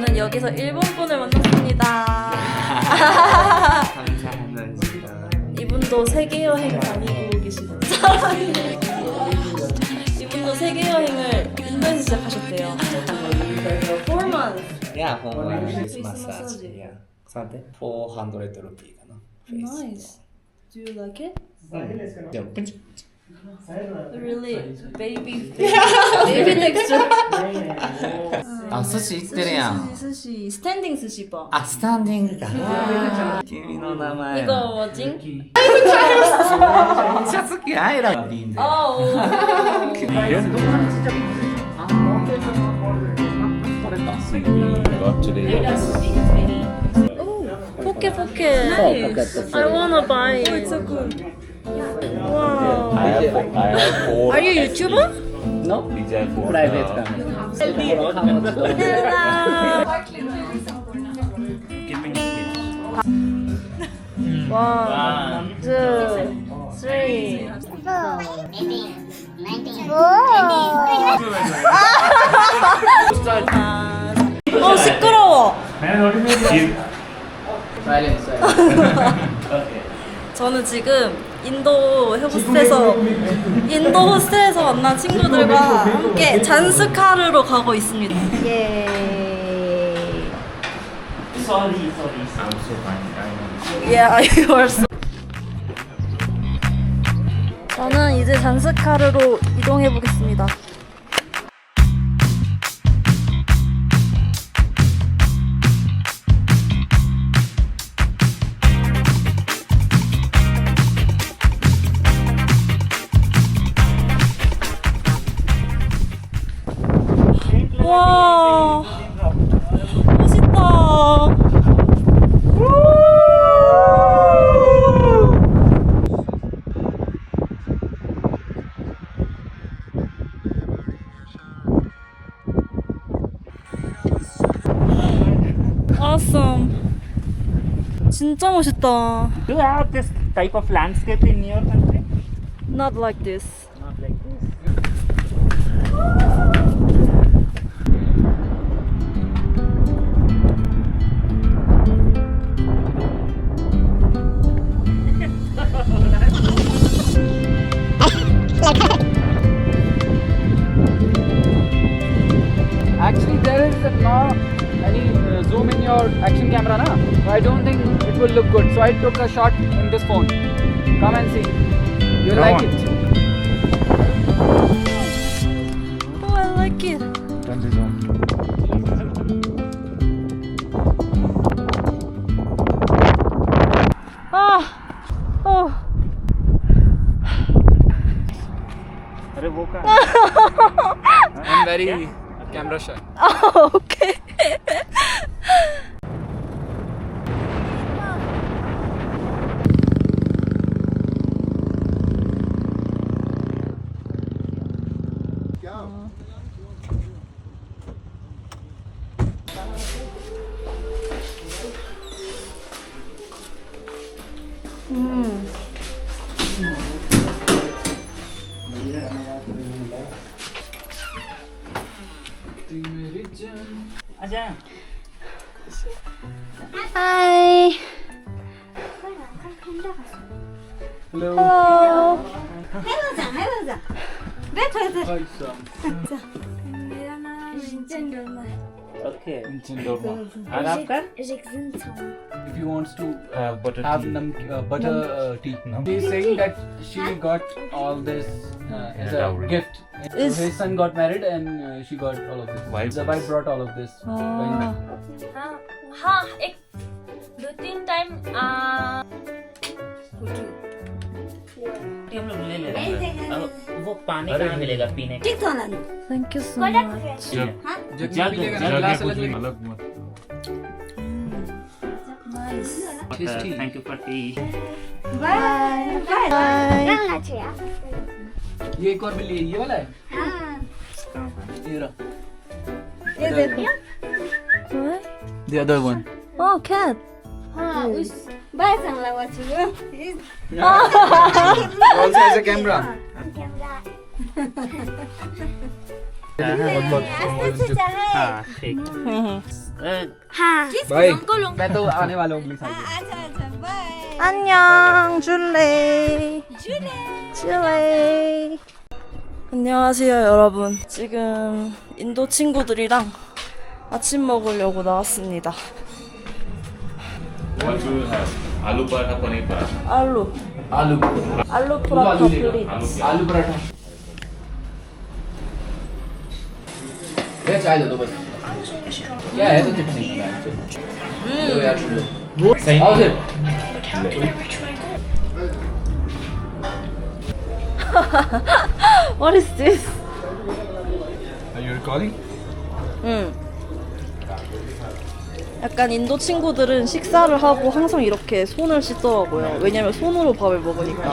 저는 여기서 일본 분을 만났습니다. 감사합니다. 이분도 세계 여행 다니고 계시는 이분도 세계 여행을 인도에서 시작하셨대요. 4 months. Yeah, home Face massage. massage. Yeah. Something 400 rupees ka na. Nice. Do you like it? Yeah. Really baby baby texture. 아, 스시 있더래やん. 스시 스탠딩 스시 바. 아, 스탠딩가.君の名前. 이거 뭐지? シャツ着アイランドいいんだよ. 아, 오. 포켓 포켓. I wanna buy it. It's so good. Wow. I have four. Are you YouTuber? No? Private kami. One, two, three. 어 시끄러워. 저는 지금 인도 호스텔에서 만난 친구들과 함께 잔스카르로 가고 있습니다. 예. Sorry. Yeah, you are so. 저는 이제 잔스카르로 이동해 보겠습니다. 와, 멋있다. Awesome. 진짜 멋있다. Do you have this type of landscape in your country? Not like this. Not like this. Actually, there is not any zoom in your action camera, na? So I don't think it will look good. So I took a shot in this phone. Come and see. You'll Come like on. it. Oh, I like it. Turn this on. Ah, oh. अरे वो क्या? I'm very camera shy. Oh, okay. अच्छा. Hi. Hello. Hello. Hello बैठो इधर Hi, Sam. मेरा नाम Jindal Okay. Chindorma. और आपका? If you wants to Butter have tea. butter tea. She's saying that she got all this as a dowry. gift. So Is- his son got married and she got all of this. Wife. The wife brought all of this. हाँ एक 2-3 time हम लोग ले ले रहे हैं. अब वो पानी कहाँ मिलेगा पीने का? ठीक तो ना Thank you so much. जग में मिलेगा ना, glass अलग मिलेगा. Nice. She's tea. Thank you for tea. Bye bye Bye. रंगना चाहिए ये एक और बिल्ली है, ये वाला है. हाँ ये रहा. ये देखो What? The other one. Oh, cat. हाँ उस bye संगला वाचुयो Also has a camera. ऐसे से चल रहे हाँ ठीक हाँ Bye. मैं तो आने वाला हूँ अच्छा अच्छा bye 안녕, 줄레이. 줄레이. 안녕하세요, 여러분. 지금 인도 친구들이랑 아침 먹으려고 나왔습니다. What do you have? Aloo paratha, paneer paratha. 알루. आलू 알루 프라타 플리즈. आलू पराठा ये चाय दे दो बस क्या है तो चटनी दो यार लो सही आओ फिर What is this? Are you recording? 응. 약간 인도 친구들은 식사를 하고 항상 이렇게 손을 씻더라고요. 왜냐면 손으로 밥을 먹으니까.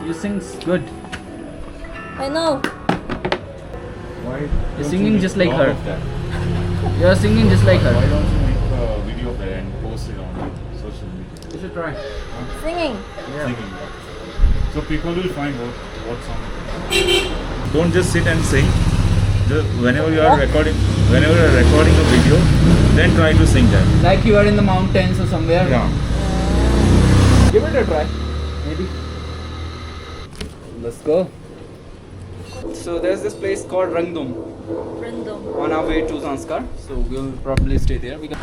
You sing good. I know. You're singing just like her. You're singing just like Why her. don't you make a video of that and post it on social media? You should try. Singing. Singing. So people will find what song. Don't just sit and sing. Whenever you are recording a video, then try to sing that. Like you are in the mountains or somewhere. Yeah. Give it a try. Maybe. Let's go. So there's this place called Rangdum Random. on our way to Zanskar. So we'll probably stay there. We can.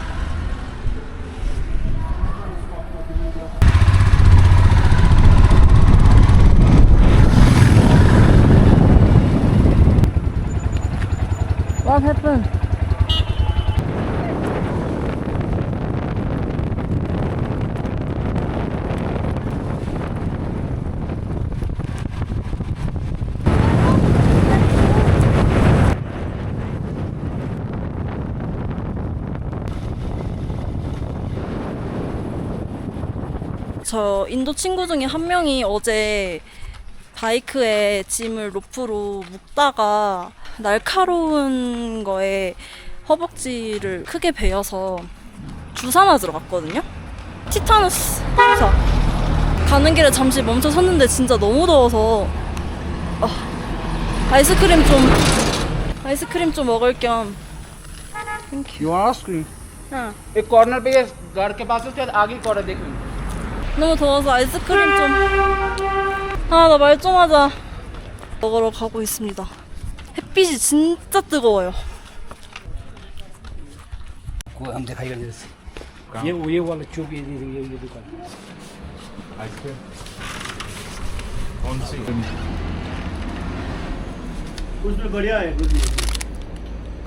What happened? 저 인도 친구 중에 한 명이 어제 바이크에 짐을 로프로 묶다가 날카로운 거에 허벅지를 크게 베어서 주사 맞으러 갔거든요? 티타누스 주사. 가는 길에 잠시 멈춰 섰는데 진짜 너무 더워서 아이스크림 좀 먹을 겸. You want ice cream? 응. एक corner पे ये guard के पास है उसके बाद आगे corner देख लो. 너무 더워서 아이스크림 좀. 나 말 좀 하자. 먹으러 가고 있습니다. 햇빛이 진짜 뜨거워요. वो हम दिखाई कर जैसे. ये वाला चुप ये दुकान आइसक्रीम कौन सी? उसमें बढ़िया है कुछ भी.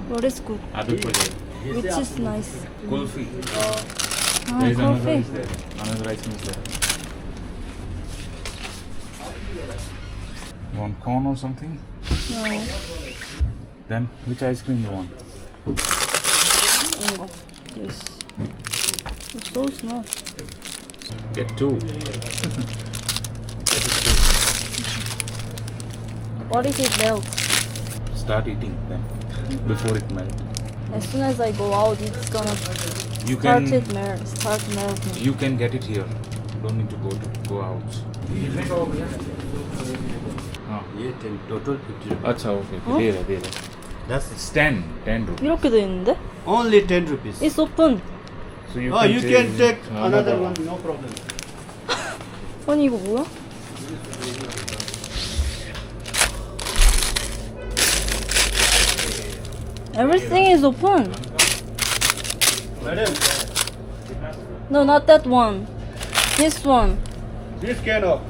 What is good? आदू पड़े. Which is nice? Kulfi. There is another coffee. is there. Another ice cream is there. You want corn or something? No. Then which ice cream you want? 이거. Yes. It's so small. Get two. What if it melt? Start eating then before it melts. As soon as I go out, it's gonna You start can melting. you can get it here. Don't need to go out. हाँ. ये total 50 अच्छा okay दे रहा. That's It's 10 rupees. 이렇게 돼 있는데? only 10 rupees. It's open. So You can take another one, no problem. 아니 이거 뭐야? Everything is open. Madam, No, not that one. This one. this kind of.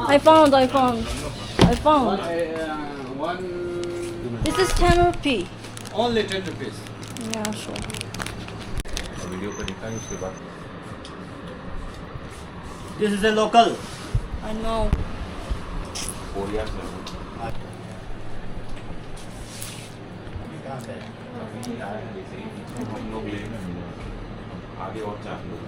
I found. One This is 10 rupee. only 10 rupees. Yeah, sure. Video पे दिखा है उसके बाद. This is a local. I know. Korea से. हम लोग ले आगे और 4 लोग.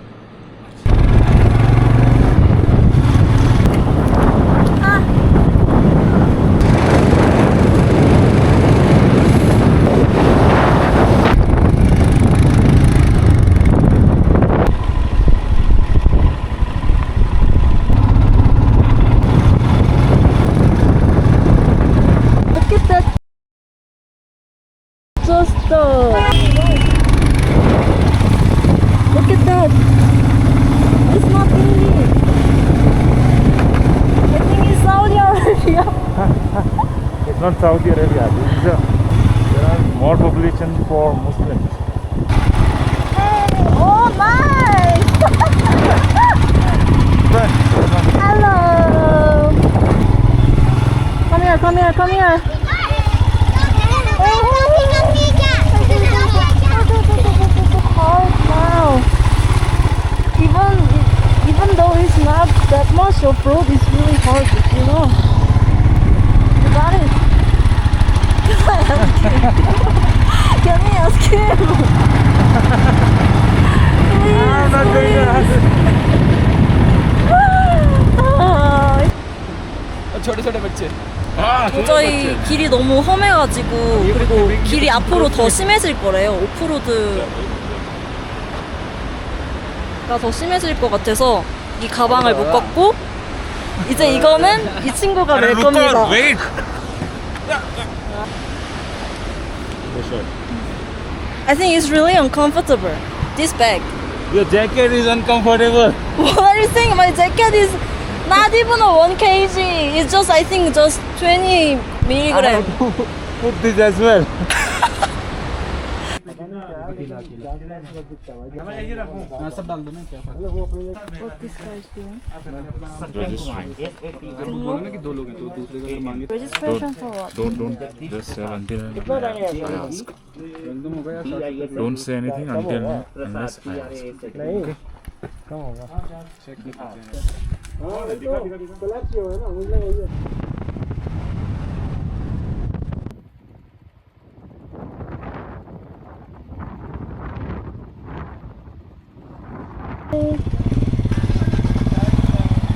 not Saudi Arabia. There are more population for Muslims. Oh, nice! Hello! Come here, come here, come here! Oh, wow! Even though it's not that much of road, it's really hard, you know? You got it! Can I ask him? I'm not doing that. छोटे-छोटे बच्चे 도저히 길이 너무 험해가지고 그리고 길이 앞으로 더 심해질 거래요. 오프로드가 더 심해질 것 같아서 이 가방을 묶었고 이제 이거는 이 친구가 멜 겁니다. Wait. I think it's really uncomfortable. This bag. Your jacket is uncomfortable. What are you saying? My jacket is not even a 1 kg. It's just I think just 20 milligram. Put this as well. सब डाल दो ना क्या फर्क What this guy is doing? बोलो ना कि दो लोग हैं तो दूसरे का मांगे Registration for what? Don't just say until I ask. रंगदम हो गया short Don't say anything until unless I ask. Okay? Check नहीं करते हैं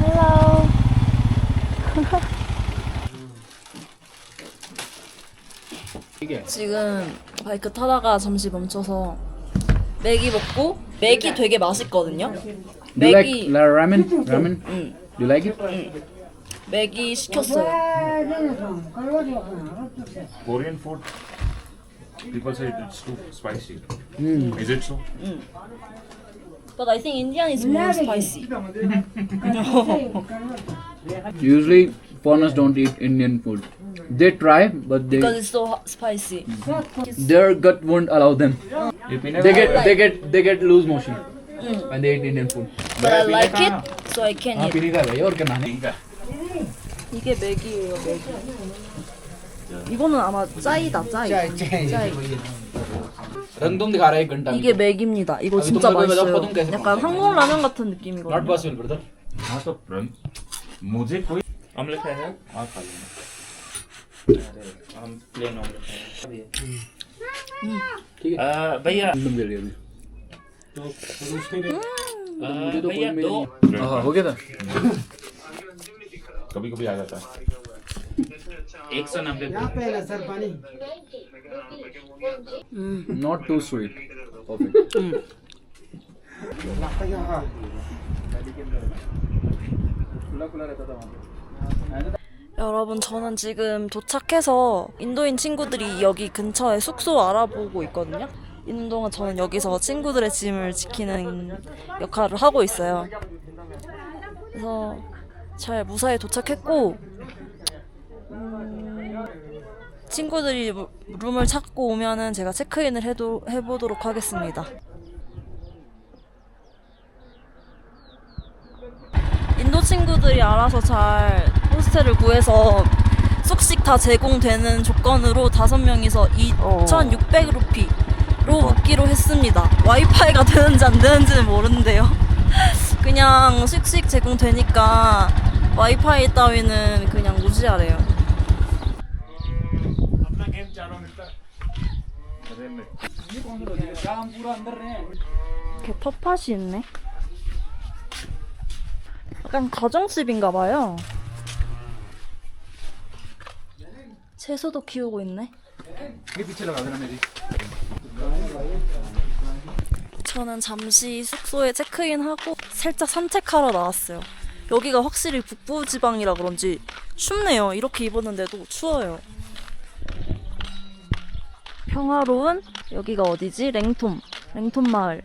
Hello. 지금 바이크 타다가 잠시 멈춰서 맥이 먹고 맥이 되게 맛있거든요. 맥이 ramen? Ramen? You like it? 맥이 시켰어요. Korean food, people say it's too spicy. Is it so? But I think Indian is more spicy. Usually foreigners don't eat Indian food. They try, but Because it's so spicy. their gut won't allow them. They get loose motion when they eat Indian food. But I like it, so I can eat. पीने का भाई और क्या नाने? 이게 맥이에요, 맥이. 이거는 아마 짜이다, 짜이. 짜이. रंगदम दिखा रहा है 1 घंटा 이게 맥입니다. 이거 진짜 맛있어요. 약간 한국 라면 같은 Not 느낌이거든요. possible, brother. हाँ तो मुझे कोई ऑमलेट है सर हाँ खा लेना हम प्लेन ऑमलेट है ठीक है भैया रंगदम दे रही है अभी भैया दो हाँ हो गया था कभी कभी आ जाता है 190 Not too sweet. Perfect. 여러분, 저는 지금 도착해서 인도인 친구들이 여기 근처에 숙소 알아보고 있거든요. 있는 동안 저는 여기서 친구들의 짐을 지키는 역할을 하고 있어요. 그래서 잘 무사히 도착했고, 친구들이 룸을 찾고 오면은 제가 체크인을 해보도록 하겠습니다. 인도 친구들이 알아서 잘 호스텔을 구해서 숙식 다 제공되는 조건으로 5명이서 2,600루피로 묵기로 했습니다. 와이파이가 되는지 안 되는지는 모르는데요. 그냥 숙식 제공되니까 와이파이 따위는 그냥 무시하래요. 이렇게 텃밭이 있네. 약간 가정집인가봐요. 채소도 키우고 있네. 저는 잠시 숙소에 체크인하고 살짝 산책하러 나왔어요. 여기가 확실히 북부지방이라 그런지 춥네요. 이렇게 입었는데도 추워요. 평화로운 여기가 어디지? 랭톰 마을.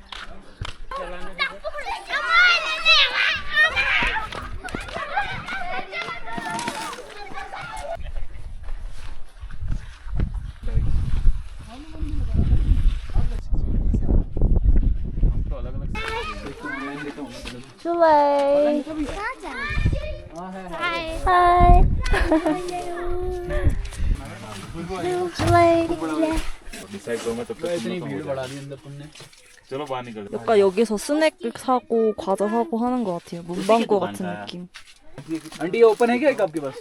Julie. Hi. Hi. Julie. Decide करो मैं तब तक इतनी भीड़ बढ़ा दी अंदर तुमने. चलो बाहर निकल. 약간 여기서 스낵 사고 과자 사고 하는 것 같아요. 문방구 같은 느낌. आंटी ये ओपन है क्या एक आपके पास?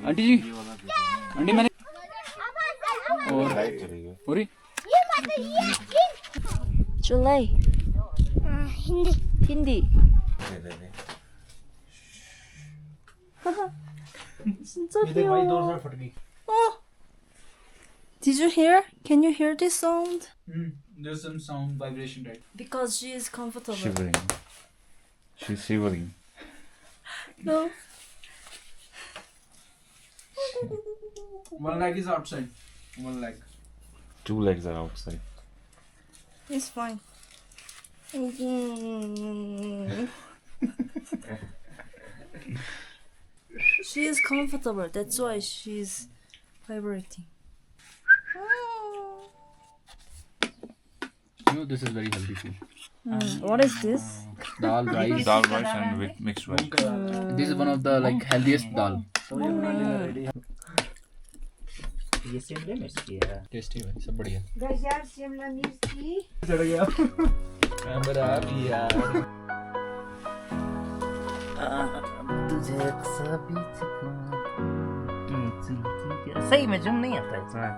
आंटी जी, आंटी मैंने और Julie. Hindi. Hindi. 진짜 귀여워. फट गई. Did you hear? Can you hear this sound? There's some sound vibration, right? Because she is comfortable. Shivering. She's shivering. No. One leg is outside. One leg. 2 legs are outside. It's fine. She is comfortable. That's why she's vibrating. You know this is very healthy food. What is this? Dal, rice. Dal rice and with mixed rice. This is one of the like healthiest dal. ये शिमला मिर्च है. Tasty है, सब बढ़िया. Gajar Shimla Mirchi. चढ़ गया. Camera भी यार. तुझे सभी सही में जुम नहीं आता इतना.